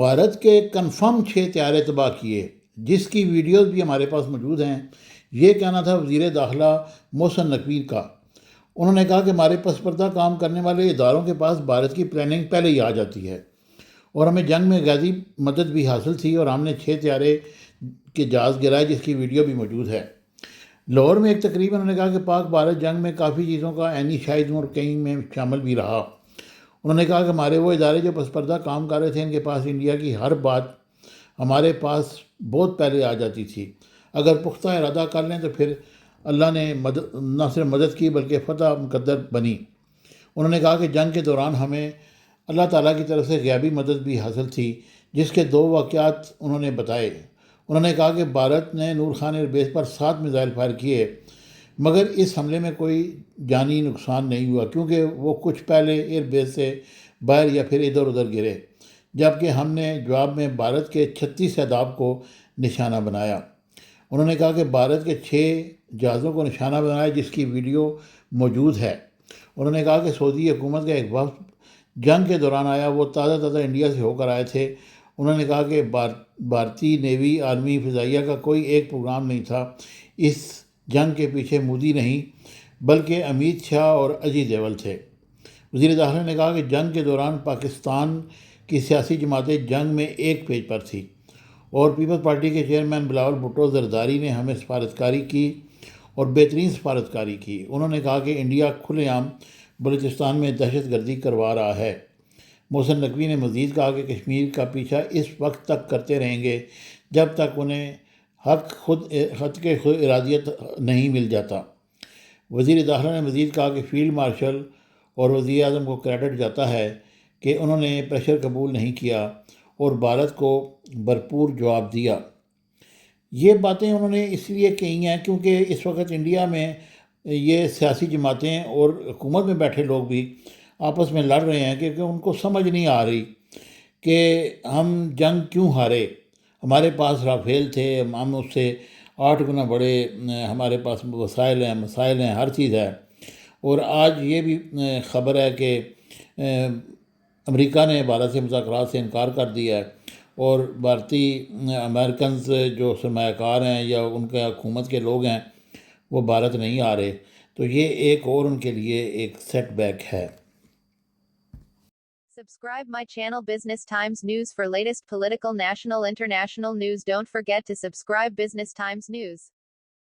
بھارت کے کنفرم 6 طیارے تباہ کیے، جس کی ویڈیوز بھی ہمارے پاس موجود ہیں۔ یہ کہنا تھا وزیر داخلہ محسن نقوی کا۔ انہوں نے کہا کہ ہمارے پس پردہ کام کرنے والے اداروں کے پاس بھارت کی پلاننگ پہلے ہی آ جاتی ہے، اور ہمیں جنگ میں غازی مدد بھی حاصل تھی، اور ہم نے 6 طیارے کے جہاز گرائے، جس کی ویڈیو بھی موجود ہے۔ لاہور میں ایک تقریب میں انہوں نے کہا کہ پاک بھارت جنگ میں کافی چیزوں کا عینی شاہد ہوں اور کئی میں شامل بھی رہا۔ انہوں نے کہا کہ ہمارے وہ ادارے جو پس پردہ کام کر رہے تھے، ان کے پاس انڈیا کی ہر بات ہمارے پاس بہت پہلے آ جاتی تھی۔ اگر پختہ ارادہ کر لیں تو پھر اللہ نے نہ صرف مدد کی بلکہ فتح مقدر بنی۔ انہوں نے کہا کہ جنگ کے دوران ہمیں اللہ تعالیٰ کی طرف سے غیبی مدد بھی حاصل تھی، جس کے 2 واقعات انہوں نے بتائے۔ انہوں نے کہا کہ بھارت نے نور خان ایئر بیس پر 7 میزائل فائر کیے، مگر اس حملے میں کوئی جانی نقصان نہیں ہوا، کیونکہ وہ کچھ پہلے ایئر بیس سے باہر یا پھر ادھر ادھر گرے، جبکہ ہم نے جواب میں بھارت کے 36 اہداف کو نشانہ بنایا۔ انہوں نے کہا کہ بھارت کے 6 جہازوں کو نشانہ بنایا، جس کی ویڈیو موجود ہے۔ انہوں نے کہا کہ سعودی حکومت کا ایک وفد جنگ کے دوران آیا، وہ تازہ انڈیا سے ہو کر آئے تھے۔ انہوں نے کہا کہ بھارتی نیوی، آرمی، فضائیہ کا کوئی ایک پروگرام نہیں تھا۔ اس جنگ کے پیچھے مودی نہیں بلکہ امیت شاہ اور اجے دیول تھے۔ وزیر داخلہ نے کہا کہ جنگ کے دوران پاکستان کی سیاسی جماعتیں جنگ میں ایک پیج پر تھیں، اور پیپلز پارٹی کے چیئرمین بلاول بھٹو زرداری نے ہمیں سفارتکاری کی اور بہترین سفارتکاری کی۔ انہوں نے کہا کہ انڈیا کھلے عام بلوچستان میں دہشت گردی کروا رہا ہے۔ محسن نقوی نے مزید کہا کہ کشمیر کا پیچھا اس وقت تک کرتے رہیں گے جب تک انہیں خط کے خود ارادیت نہیں مل جاتا۔ وزیر داخلہ نے مزید کہا کہ فیلڈ مارشل اور وزیر اعظم کو کریڈٹ جاتا ہے کہ انہوں نے پریشر قبول نہیں کیا اور بھارت کو بھرپور جواب دیا۔ یہ باتیں انہوں نے اس لیے کہی ہیں کیونکہ اس وقت انڈیا میں یہ سیاسی جماعتیں اور حکومت میں بیٹھے لوگ بھی آپس میں لڑ رہے ہیں، کیونکہ ان کو سمجھ نہیں آ رہی کہ ہم جنگ کیوں ہارے۔ ہمارے پاس رافیل تھے، ہم اس سے 8 گنا بڑے، ہمارے پاس وسائل ہیں، مسائل ہیں، ہر چیز ہے۔ اور آج یہ بھی خبر ہے کہ امریکہ نے بھارت سے مذاکرات سے انکار کر دیا ہے، اور بھارتی امریکنز جو سرمایہ کار ہیں یا ان کے حکومت کے لوگ ہیں، وہ بھارت نہیں آ رہے۔ تو یہ ایک اور ان کے لیے ایک سیٹ بیک ہے۔ Subscribe my channel Business Times News for latest political, national, international news. Don't forget to subscribe Business Times News.